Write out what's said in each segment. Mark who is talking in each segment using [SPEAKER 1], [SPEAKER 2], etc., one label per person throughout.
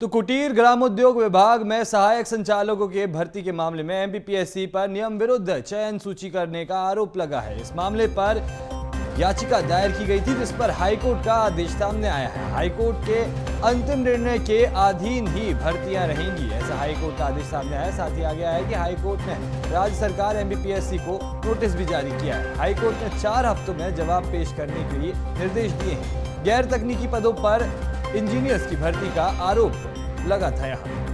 [SPEAKER 1] तो कुटीर ग्रामोद्योग विभाग में सहायक संचालकों के भर्ती के मामले में एमपीपीएससी पर नियम विरुद्ध चयन सूची करने का आरोप लगा है। इस मामले पर याचिका दायर की गई थी, जिस पर हाईकोर्ट का आदेश सामने आया है। हाईकोर्ट के अंतिम निर्णय के अधीन ही भर्तियां रहेंगी, ऐसा हाईकोर्ट का आदेश सामने आया। साथ ही आगे आया कि हाईकोर्ट ने राज्य सरकार एमपीपीएससी को नोटिस भी जारी किया है। हाईकोर्ट ने 4 हफ्तों में जवाब पेश करने के लिए निर्देश दिए हैं। गैर तकनीकी पदों पर इंजीनियर्स की भर्ती का आरोप लगा था। यहां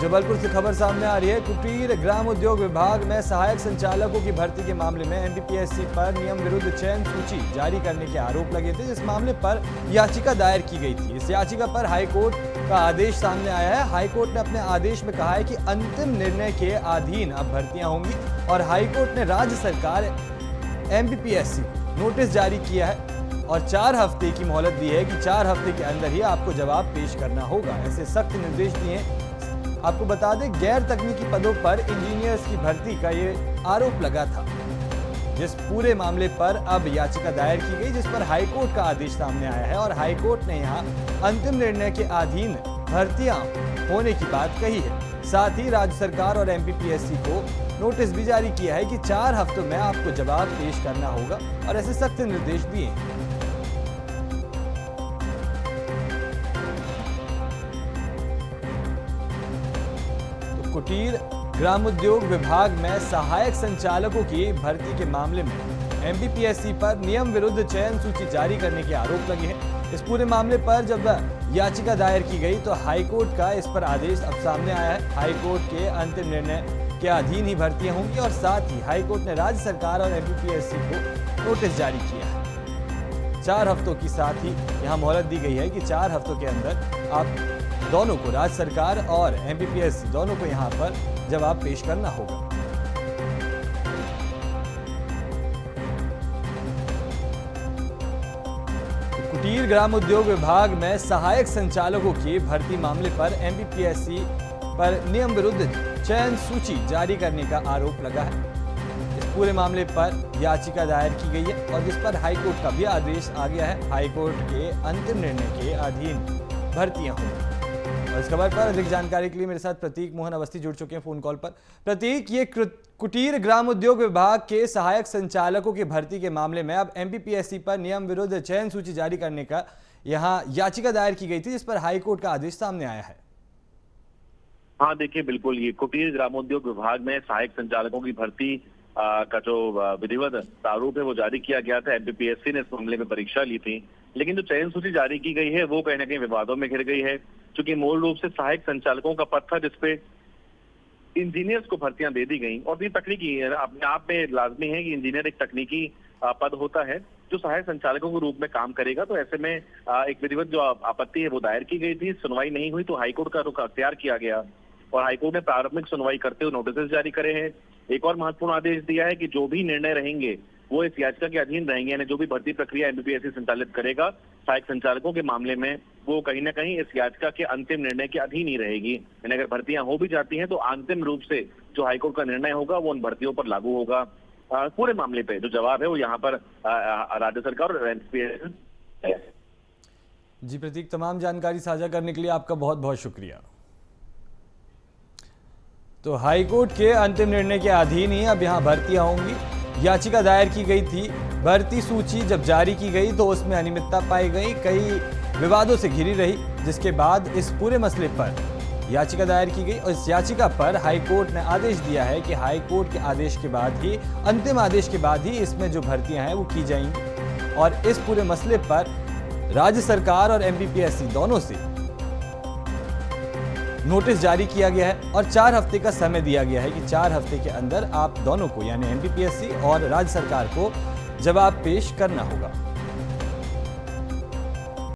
[SPEAKER 1] जबलपुर से खबर सामने आ रही है। कुटीर ग्राम उद्योग विभाग में सहायक संचालकों की भर्ती के मामले में एमपीपीएससी पर नियम विरुद्ध चयन सूची जारी करने के आरोप लगे थे, जिस मामले पर याचिका दायर की गई थी। इस याचिका पर हाईकोर्ट का आदेश सामने आया है। हाईकोर्ट ने अपने आदेश में कहा है कि अंतिम निर्णय के अधीन अब भर्तियां होंगी और हाईकोर्ट ने राज्य सरकार एमपीपीएससी को नोटिस जारी किया है और 4 हफ्ते की मोहलत दी है कि 4 हफ्ते के अंदर ही आपको जवाब पेश करना होगा। ऐसे सख्त निर्देश दिए हैं। आपको बता दें, गैर तकनीकी पदों पर इंजीनियर्स की भर्ती का ये आरोप लगा था, जिस पूरे मामले पर अब याचिका दायर की गई, जिस पर हाईकोर्ट का आदेश सामने आया है और हाईकोर्ट ने यहां अंतिम निर्णय के अधीन भर्तियां होने की बात कही है। साथ ही राज्य सरकार और एमपीपीएससी को नोटिस भी जारी किया है कि 4 हफ्तों में आपको जवाब पेश करना होगा और ऐसे सख्त निर्देश दिए हैं। कुटीर ग्रामोद्योग विभाग में सहायक संचालकों की भर्ती के मामले में एमपीपीएससी पर नियम विरुद्ध चयन सूची जारी करने के आरोप लगे हैं। इस पूरे मामले पर जब याचिका दायर की गई तो हाईकोर्ट का इस पर आदेश अब सामने आया है। हाईकोर्ट के अंतिम निर्णय के अधीन ही भर्तियां होंगी और साथ ही हाईकोर्ट ने राज्य सरकार और एमपीपीएससी को नोटिस जारी किया है। 4 हफ्तों की साथ ही यहां मोहलत दी गई है कि 4 हफ्तों के अंदर आप दोनों को, राज्य सरकार और एमपीपीएससी दोनों को यहां पर जवाब पेश करना होगा। तो कुटीर ग्राम उद्योग विभाग में सहायक संचालकों की भर्ती मामले पर एमपीपीएससी पर नियम विरुद्ध चयन सूची जारी करने का आरोप लगा है। इस पूरे मामले पर याचिका दायर की गई है और जिस पर हाईकोर्ट का भी आदेश आ गया है। हाईकोर्ट के अंतिम निर्णय के अधीन भर्तियां होंगी। और इस खबर पर अधिक जानकारी के लिए मेरे साथ प्रतीक मोहन अवस्थी जुड़ चुके हैं फोन कॉल पर। प्रतीक, ये कुटीर ग्राम उद्योग विभाग के सहायक संचालकों की भर्ती के मामले में अब एमपीपीएससी पर नियम विरुद्ध चयन सूची जारी करने का यहां याचिका दायर की गई थी, जिस पर हाईकोर्ट का आदेश सामने आया है।
[SPEAKER 2] हाँ देखिए, बिल्कुल ये कुटीर ग्रामोद्योग विभाग में सहायक संचालकों की भर्ती का जो विधिवत प्रारूप है वो जारी किया गया था। एमपीपीएससी ने इस मामले में परीक्षा ली थी, लेकिन जो चयन सूची जारी की गई है वो कहीं ना कहीं विवादों में घिर गई है, क्योंकि मूल रूप से सहायक संचालकों का पद था जिसपे इंजीनियर्स को भर्तियां दे दी गई। और ये तकनीकी अपने आप में लाजमी है कि इंजीनियर एक तकनीकी पद होता है जो सहायक संचालकों के रूप में काम करेगा। तो ऐसे में एक विधिवत जो आपत्ति है वो दायर की गई थी। सुनवाई नहीं हुई तो हाईकोर्ट का रुख अख्तियार किया गया और हाईकोर्ट ने प्रारंभिक सुनवाई करते हुए नोटिस जारी करे हैं। एक और महत्वपूर्ण आदेश दिया है कि जो भी निर्णय रहेंगे वो इस याचिका के अधीन रहेंगे, यानी जो भी भर्ती प्रक्रिया एमपीपीएससी संचालित करेगा सहायक संचालकों के मामले में वो कहीं ना कहीं इस याचिका के अंतिम निर्णय के अधीन ही रहेगी। यानी अगर भर्तियां हो भी जाती हैं तो अंतिम रूप से जो हाईकोर्ट का निर्णय होगा वो उन भर्तियों पर लागू होगा। पूरे मामले पे जो जवाब है वो यहाँ पर राज्य सरकार और एमपीपीएससी।
[SPEAKER 1] जी प्रतीक, तमाम जानकारी साझा करने के लिए आपका बहुत बहुत शुक्रिया। तो हाईकोर्ट के अंतिम निर्णय के अधीन ही अब यहाँ भर्तियां होंगी। याचिका दायर की गई थी, भर्ती सूची जब जारी की गई तो उसमें अनियमितता पाई गई, कई विवादों से घिरी रही, जिसके बाद इस पूरे मसले पर याचिका दायर की गई और इस याचिका पर हाईकोर्ट ने आदेश दिया है कि हाईकोर्ट के आदेश के बाद ही, अंतिम आदेश के बाद ही इसमें जो भर्तियां हैं वो की जाएंगी। और इस पूरे मसले पर राज्य सरकार और एमपीपीएससी दोनों से नोटिस जारी किया गया है और 4 हफ्ते का समय दिया गया है कि 4 हफ्ते के अंदर आप दोनों को, यानी एमपीपीएससी और राज्य सरकार को जवाब पेश करना होगा।